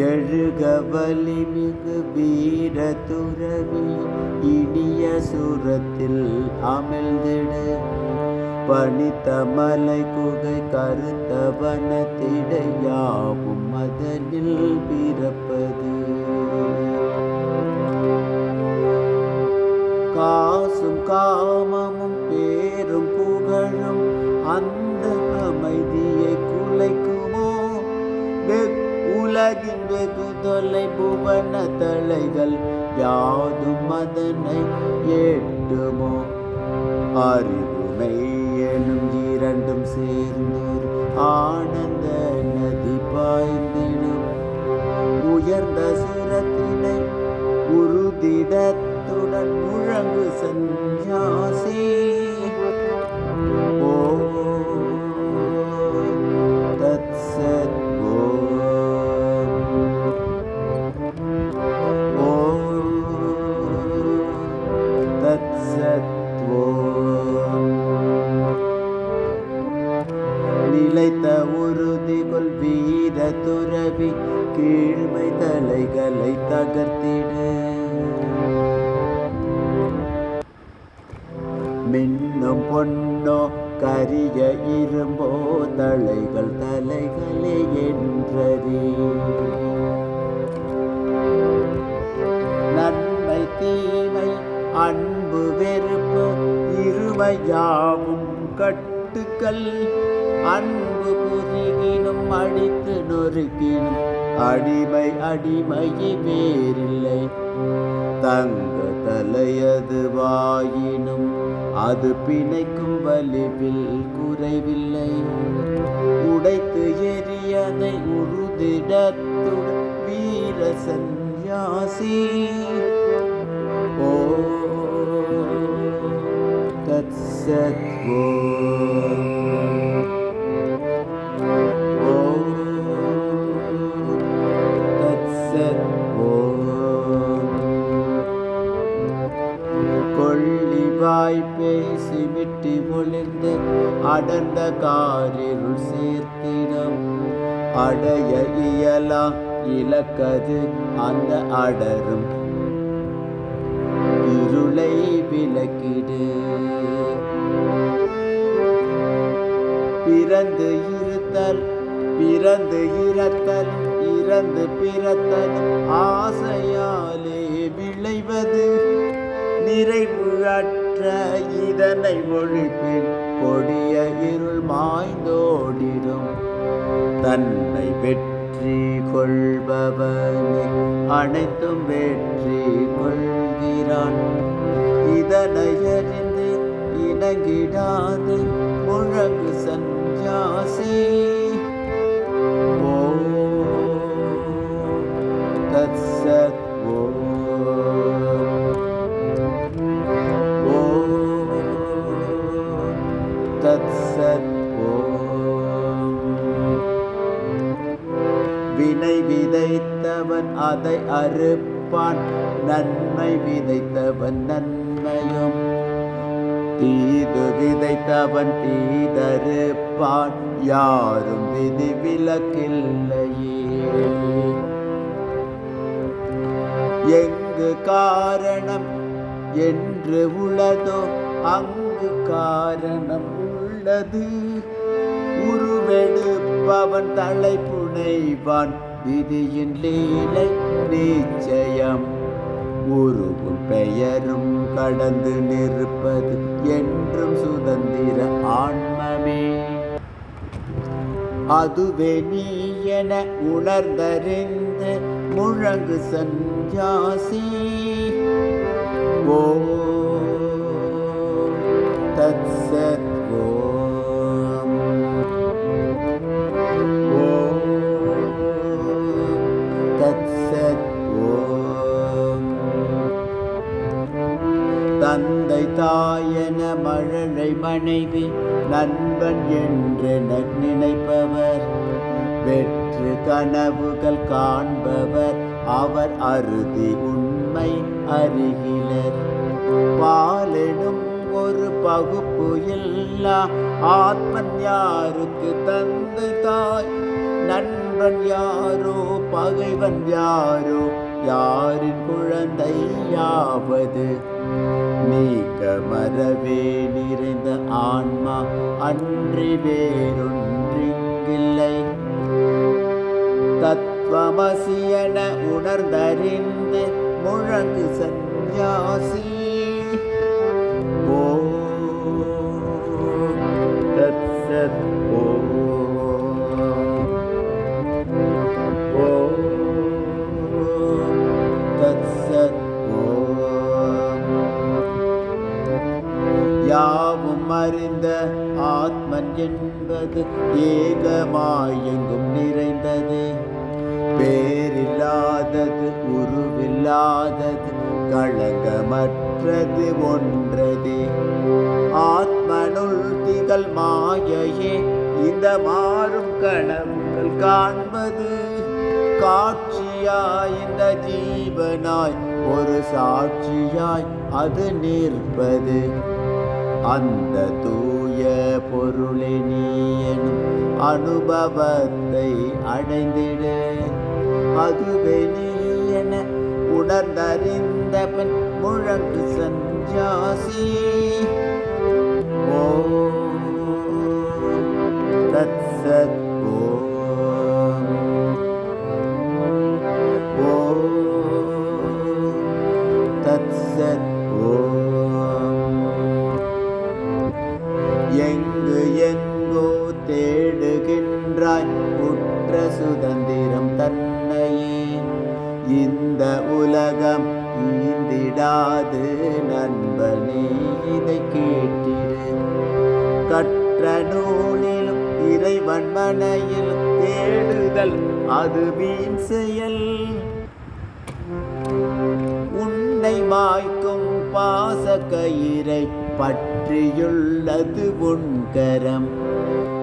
எழுக வலிமிகு வீர துறவி இனிய சுரத்தில் அமிழ்ந்திடு பணித்த மலை குகை கருத்த வனத்திடையாவும் மதனில் பிறப்பது காசும் காமமும் பேரும் புகழும் அந்த அமைதியை குலைக்குமோ உலகின் வெகு தொலை புவன தலைகள் யாதும் அதனை ஏற்றுமோ அறிவுமை எனும் இரண்டும் சேர்ந்தோர் ஆனந்த நதி பாய்ந்திடும் உயர்ந்த சுரத்தினை உறுதிடத்துடன் முழங்கு சந்நியாசி ஓ தத்சத் நிலைத்த உறுதிகொள் வீர துறவி கீழ்மை தலைகளை தகர்த்திடு மின்னும் பொன்னோ கரிய இரும்போ தலைகள் தலைகளே என்றறி நன்மை தீமை அன்பு வெறுப்பு இருமையாவும் கட்டுக்கள் அன்பு புரிகினும் அடித்து நொறுக்கினும் அடிமை அடிமையை வேறில்லை தங்க தலையது வாயினும் அது பிணைக்கும் வலிவில் குறைவில்லை உடைத்து எரியதை உறுதிடத்துடன் வீர சந்நியாசி ஓ தத்சத் கொள்ளிவாய் பேசி விட்டி ஒளிர்ந்து அடர்ந்த காரிருள் சேர்த்திடம் அடைய இயலா இலக்கது அந்த அடரும் இருளை விலக்கிடு பிறந்து இருத்தல் பிறந்து இறத்தல் இறந்து பிறத்தல் ஆசையாலே விளைவது நிறைவு அற்ற இதனை ஒழிப்பின் கொடிய இருள் மாய்ந்தோடிடும் தன்னை வெற்றி கொள்பவனை அனைத்தும் வெற்றி கொள்கிறான் இதனை அறிந்து இணங்கிடாது முழங்கு சந்நியாசி ஓ தத்சத் தத்சத் வினை விதைத்தவன் அதை அறுப்பான் நன்மை விதைத்தவன் நன்மையும் தீது விதைத்தவன் தீதறுப்பான் யாரும் விதி விலக்கில்லையே எங்கு காரணம் என்று உள்ளதோ அங்கு காரணம் உள்ளது உருவெடுப்பவன் தலை புனைவான் விதியின் லீலை நிச்சயம் உருவும் பெயரும் கடந்து நிற்பது என்றும் சுதந்திர ஆன்மமே அதுவே நீ என உணர்ந்தறிந்து முழங்கு சந்நியாசி ஓ தத்சத் தந்தை தாயென மழலை மனைவி நண்பன் என்று நினைப்பவர் வெற்று கனவுகள் காண்பவர் அவர் அறுதி உண்மை அறிகிலர் பாலெனும் ஒரு பகுப்பு இல்லா ஆத்மன் யாருக்கு தந்தை தாய் நண்பன் யாரோ பகைவன் யாரோ யாரின் குழந்தையாவது நீக்க மரவே நிறைந்த ஆன்மா அன்றி வேறொன்றிங்கில்லை. தத்துவமசியன உணர்ந்தறிந்து முழங்கு சந்நியாசி. ஓம் தத்சத். ஓம் தத்சத். யாவும் அறிந்த ஆத்மன் என்பது ஏகமாயெங்கும் நிறைந்தது. பேரில்லாதது உருவில்லாதது களங்கமற்றது ஒன்றது. ஆத்மனுள் திகழ் மாயையே இந்த மாறும் கனவுகள் காண்பது. காட்சியாய் இந்த ஜீவனாய் ஒரு சாட்சியாய் அது நிற்பது. அந்த தூய பொருளை நீ எனும் அனுபவத்தை அடைந்திடு. அதுவே நீ என உணர்ந்தறிந்த பின் முழங்கு சந்நியாசி. ஓம் தத்சத். ஓம் தத்சத். எங்கு எங்கோ தேடுகின்றாய் உற்ற சுதந்திரம் தன்னையே. இந்த உலகம் ஈந்திடாது நண்பனே, இதை கேட்டிடு. கற்ற நூலிலும் இறைவன் மனையிலும் தேடுதல் அது வீண் செயல். உன்னை மாய்க்கும் பாச கயிறை பற்றியுள்ளது உன்கரம்.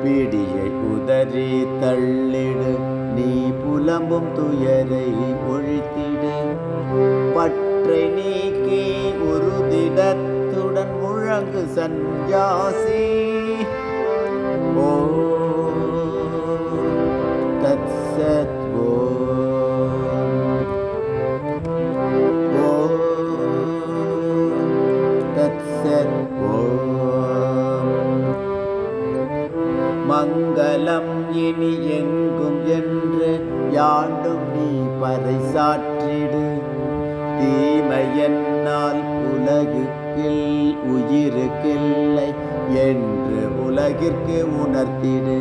பிடியை உதறி தள்ளிடு, நீ புலம்பும் துயரை ஒழித்திடு. பற்றை நீக்கி உறுதிடத்துடன் முழங்கு சந்நியாசி. ஓம் தத்சத். மங்களம் இனி எங்கும் என்று யாண்டும் நீ பறைசாற்றிடு. தீமை என்னால் உலகுக்கில் உயிருக்கில்லை என்று உலகிற்கு உணர்த்திடு.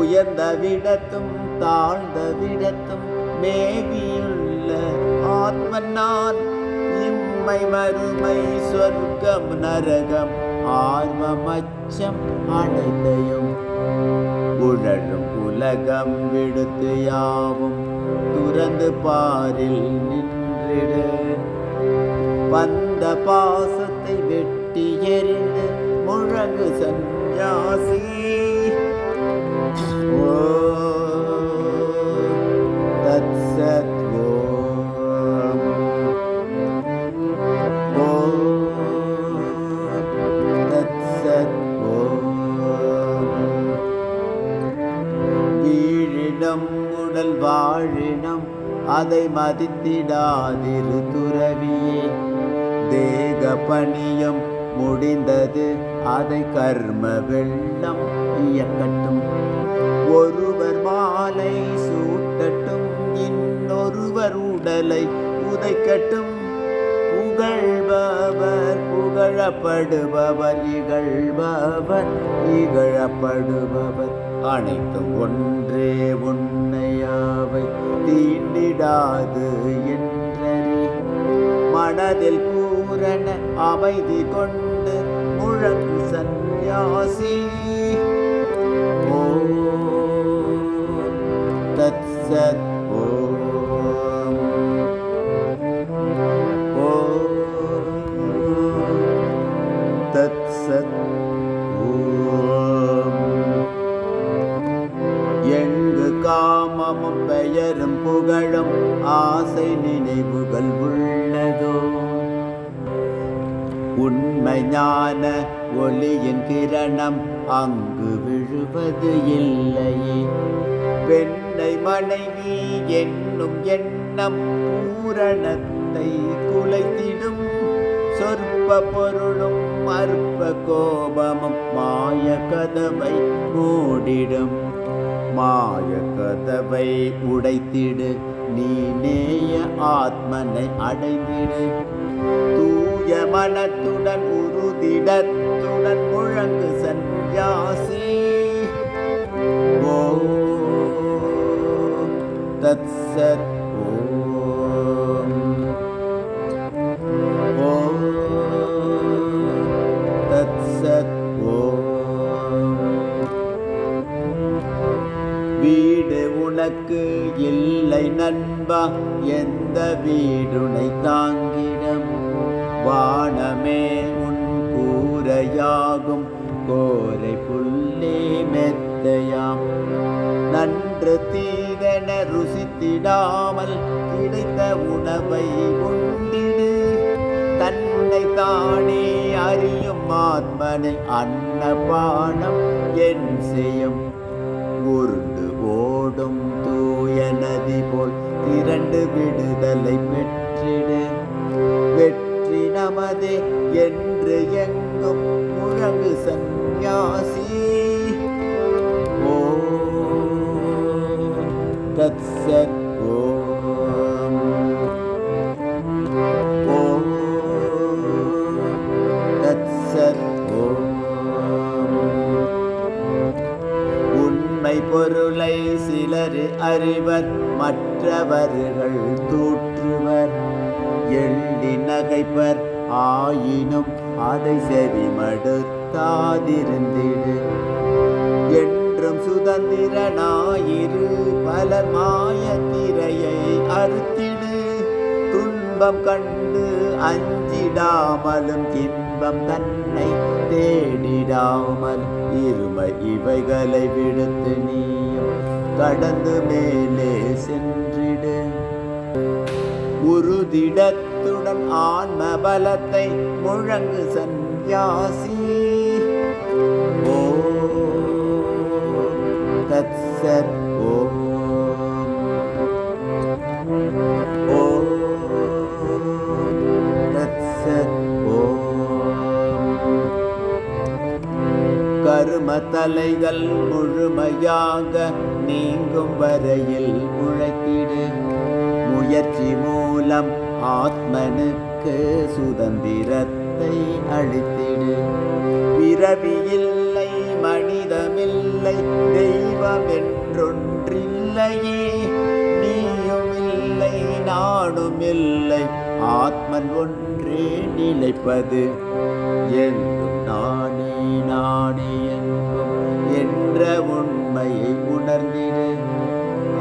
உயர்ந்த விடத்தும் தாழ்ந்த விடத்தும் மேவியுள்ள ஆத்மன் நான். இம்மை மறுமை சொர்க்கம் நரகம் ஆர்வம் அச்சம் அனைத்தையும் உழலும் உலகம் விடுத்து யாவும் துறந்து பாரில் நின்றிடு. வந்த பாசத்தை வெட்டி எறிந்து முழங்கு சந்நியாசி. ஓம் தத்சத். உடல் வாழினம் அதை மதித்திடாதிரு துறவியே. தேக பணியம் முடிந்தது அதை கர்ம வெள்ளம் இயக்கட்டும். ஒருவர் மாலை சூட்டட்டும், இன்னொருவர் உடலை உதைக்கட்டும். புகழ்பவர் புகழப்படுபவர், இகழ்பவர் இகழப்படுபவர். அனைத்தும் ஒன்றே உன்னையாவை தீண்டிடாது என்றறி. மனதில் பூரண அமைதி கொண்டு முழங்கு சந்நியாசி. ஓம் தத்சத். தத்சத். எங்கு காமமும் பெயரும் புகழும் ஆசை நினைவுகள் உள்ளதோ. உண்மை ஞான ஒளியின் கிரணம் அங்கு விழுவது இல்லையே. வெண்ணை மனைவி என்னும் எண்ணம் பூரணத்தை குலைத்திடும். சொற்ப பொருளும் அற்ப கோபமும் மாய கதவை மூடிடும். மாய கதவை உடைத்திடு, நீ நேய ஆத்மனை அடைந்திடு. தூய மனத்துடன் உறுதிடத்துடன் முழங்கு சந்நியாசி. ஓம் தத்சத். ஓம் ஓம் தத்சத். ஓம். வீடு உனக்கு இல்லை நண்பா, எந்த வீடுனை தாங்கிடம். வானமே உன் கூரையாகும், கோரை புள்ளே மெத்தையாம். நன்று தீதென ருசித்திடாமல் கிடைத்த உணவை உண்டிடு. தன்னை தானே அறியும் ஆத்மனில் அன்னபானம் என் செய்யும். உருண்டு ஓடும் தூய நதி போல் திரண்டு விடுதலை பெற்றிடு. வெற்றி நமதே என்று எங்கும் முழங்கு சந்நியாசி. ஓம் தத்சத். ஓம் ஓம் தத்சத். ஓம். உண்மை பொருளை சிலர் அறிவர், மற்றவர்கள் தூற்றுவர். எள்ளி நகைப்பர், ஆயினும் அதை செவிமடுத்தாதிருந்திடு. என்றும் சுதந்திரனாயிரு, பலர் மாய திரையை அறுத்திடு. துன்பம் கண்டு அஞ்சிடாமலும் இன்பம் தன்னை தேடிடாமல் இருமை இவைகளை விடுத்து நீயும் கடந்து மேலே சென்றிடு. உறுதிடத்துடன் ஆன்ம பலத்தை முழங்கு சந்நியாசி. ஓம் தத்சத். ஓம் ஓம் தத்சத். ஓம். கரும தலைகள் முழுமையாக நீங்கும் வரையில் உழைத்திடு. முயற்சி மூலம் ஆத்மனுக்கு சுதந்திரத்தை அளித்திடு. பிறவி இல்லை, மனிதமில்லை, தெய்வம் என்றொன்றில்லையே. நீயும் இல்லை, நானும் இல்லை, ஆத்மன் ஒன்றே நிலைப்பது. எங்கும் நானே நானே எங்கும் என்ற உண்மையை உணர்ந்திடு.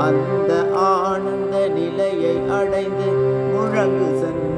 அந்த ஆனந்த நிலையை அடைந்து முழங்கு சந்நியாசி.